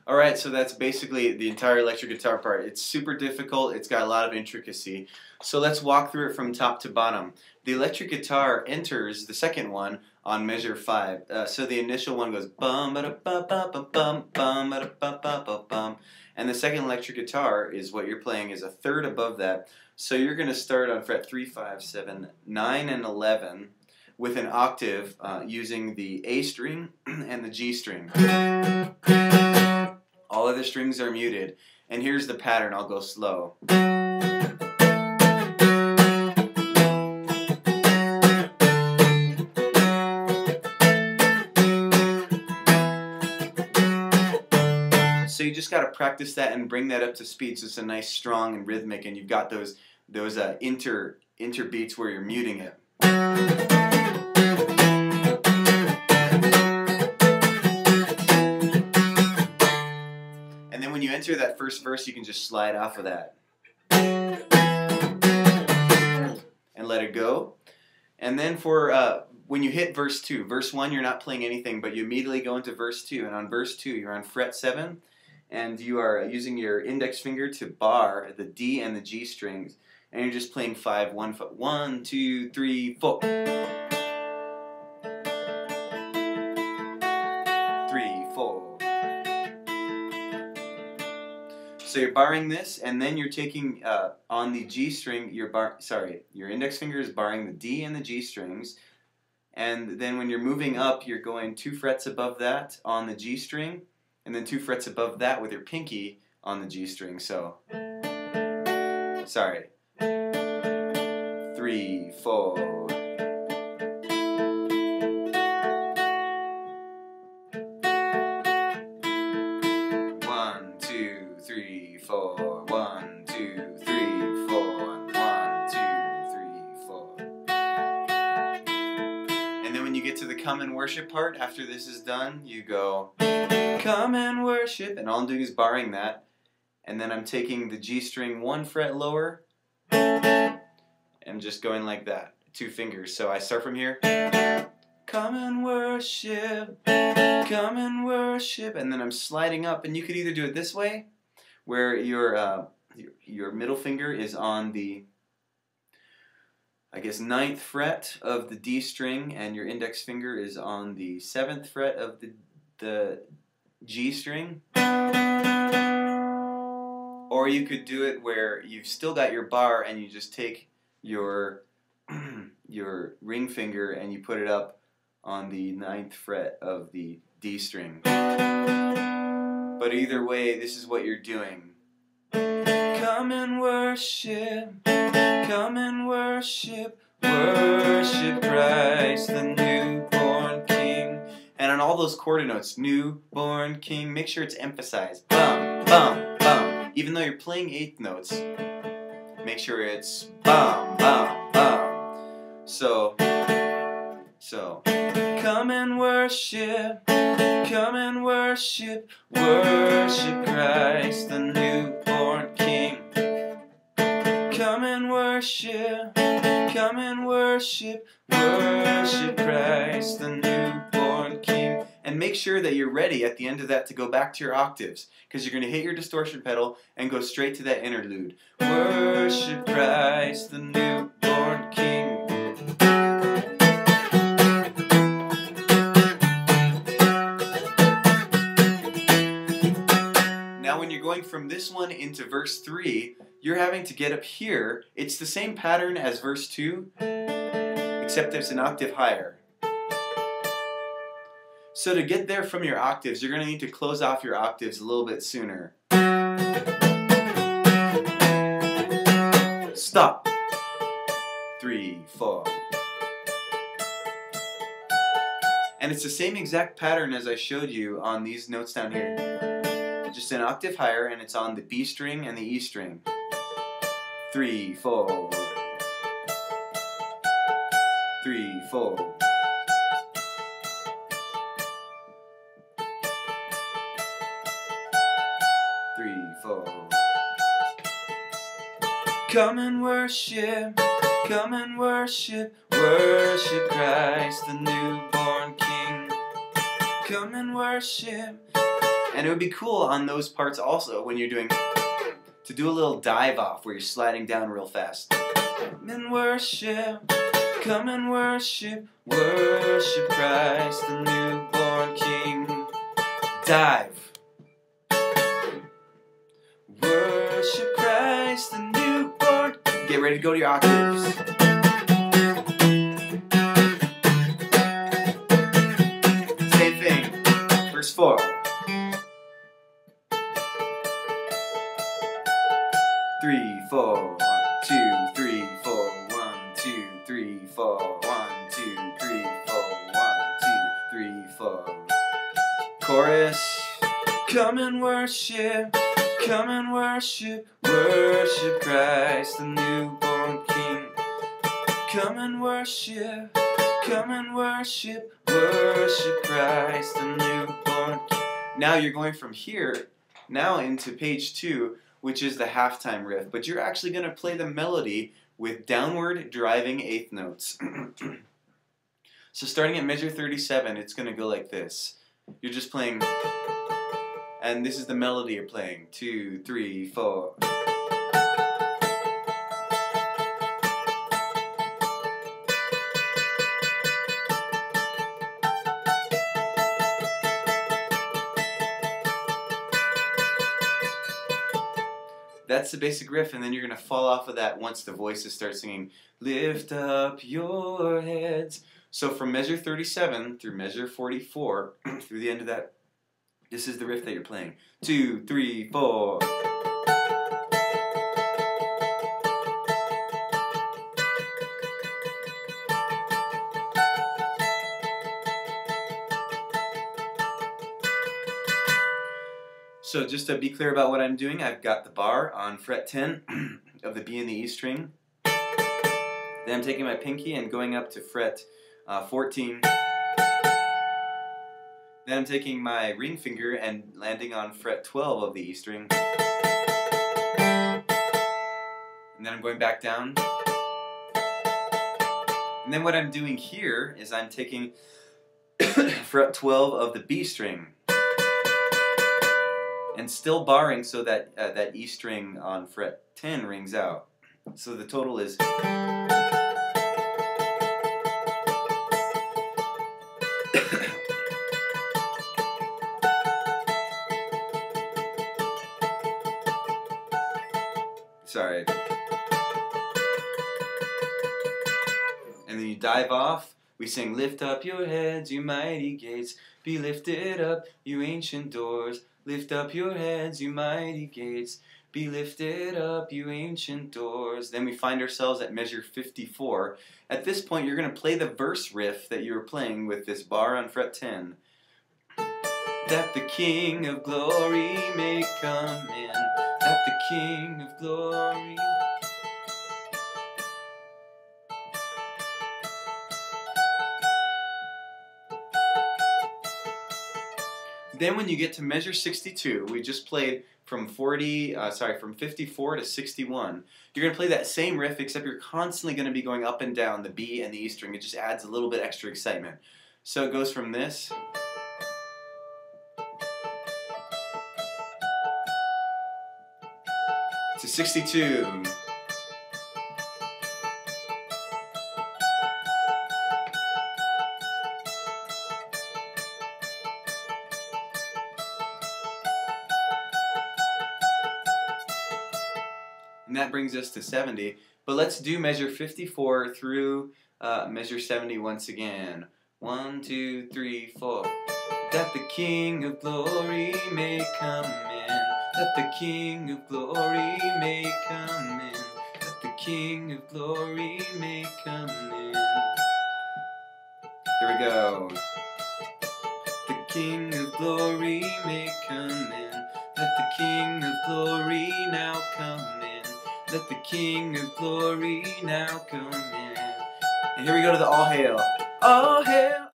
Alright, so that's basically the entire electric guitar part. It's super difficult, it's got a lot of intricacy. So let's walk through it from top to bottom. The electric guitar enters the second one on measure 5. So the initial one goes bum ba da ba ba ba bum bum ba da ba ba ba bum. And the second electric guitar is what you're playing is a third above that. So you're going to start on fret 3, 5, 7, 9, and 11 with an octave using the A string and the G string. All of the strings are muted. And here's the pattern. I'll go slow. So you just got to practice that and bring that up to speed so it's a nice strong and rhythmic, and you've got those inter beats where you're muting it. And then when you enter that first verse, you can just slide off of that and let it go. And then for when you hit verse 2, verse 1 you're not playing anything, but you immediately go into verse 2, and on verse 2 you're on fret 7, and you are using your index finger to bar the D and the G strings, and you're just playing 5, 1, 1, 2, 3, 4. 3, 4. So you're barring this, and then you're taking on the G string, your index finger is barring the D and the G strings, and then when you're moving up, you're going 2 frets above that on the G string, and then 2 frets above that with your pinky on the G string. So, 3, 4. One, two, three, four. 1, 2, 3, 4. 1, 2, 3, 4. And then when you get to the come and worship part, after this is done, you go come and worship, and all I'm doing is barring that, and then I'm taking the G string 1 fret lower and just going like that, 2 fingers. So I start from here, come and worship, and then I'm sliding up, and you could either do it this way, where your middle finger is on the, I guess, 9th fret of the D string, and your index finger is on the 7th fret of the G string. Or you could do it where you've still got your bar, and you just take your ring finger and you put it up on the 9th fret of the D string. But either way, this is what you're doing. Come and worship, worship Christ the newborn King. And on all those quarter notes, newborn King, make sure it's emphasized. Bum, bum, bum. Even though you're playing 8th notes, make sure it's bum, bum, bum. So, come and worship, worship Christ the newborn King. Come and worship, worship Christ the newborn King. And make sure that you're ready at the end of that to go back to your octaves, because you're going to hit your distortion pedal and go straight to that interlude. Worship Christ the newborn King. Now when you're going from this one into verse 3, you're having to get up here. It's the same pattern as verse 2, except it's an octave higher. So to get there from your octaves, you're going to need to close off your octaves a little bit sooner. Stop. 3, 4. And it's the same exact pattern as I showed you on these notes down here. Just an octave higher, and it's on the B string and the E string. 3, 4. 3, 4. Come and worship, worship Christ the newborn King. Come and worship, And it would be cool on those parts also when you're doing, to do a little dive off where you're sliding down real fast. Come and worship, come and worship, worship Christ the newborn King. Dive. Worship Christ the newborn King. Get ready to go to your octaves. Same thing. Verse 4. 3, 4, 1, 2, 3, 4, 1, 2, 3, 4, 1, 2, 3, 4, 1, 2, 3, 4. Chorus. Come and worship, worship Christ the newborn King. Come and worship, worship Christ the newborn King. Now you're going from here now into page 2, which is the halftime riff, but you're actually going to play the melody with downward driving eighth notes. So starting at measure 37, it's going to go like this. You're just playing, and this is the melody you're playing. 2, 3, 4. That's the basic riff, and then you're going to fall off of that once the voices start singing, lift up your heads. So from measure 37 through measure 44, through the end of that, this is the riff that you're playing. 2, 3, 4. So just to be clear about what I'm doing, I've got the bar on fret 10 of the B and the E string. Then I'm taking my pinky and going up to fret 14. Then I'm taking my ring finger and landing on fret 12 of the E string. And then I'm going back down. And then what I'm doing here is I'm taking fret 12 of the B string. And still barring so that that E string on fret 10 rings out. So the total is... Sorry. And then you dive off. We sing, lift up your heads, you mighty gates. Be lifted up, you ancient doors. Lift up your heads, you mighty gates. Be lifted up, you ancient doors. Then we find ourselves at measure 54. At this point, you're going to play the verse riff that you were playing with this bar on fret 10. That the King of glory may come in. That the King of glory. Then when you get to measure 62, we just played from 54 to 61. You're going to play that same riff, except you're constantly going to be going up and down the B and the E string. It just adds a little bit extra excitement. So it goes from this to 62. And that brings us to 70. But let's do measure 54 through measure 70 once again. 1, 2, 3, 4. That the King of glory may come in. That the King of glory may come in. That the King of glory may come in. Here we go. The King of glory may come in. Let the King of glory now come in. Let the King of glory now come in. And here we go to the all hail. All hail.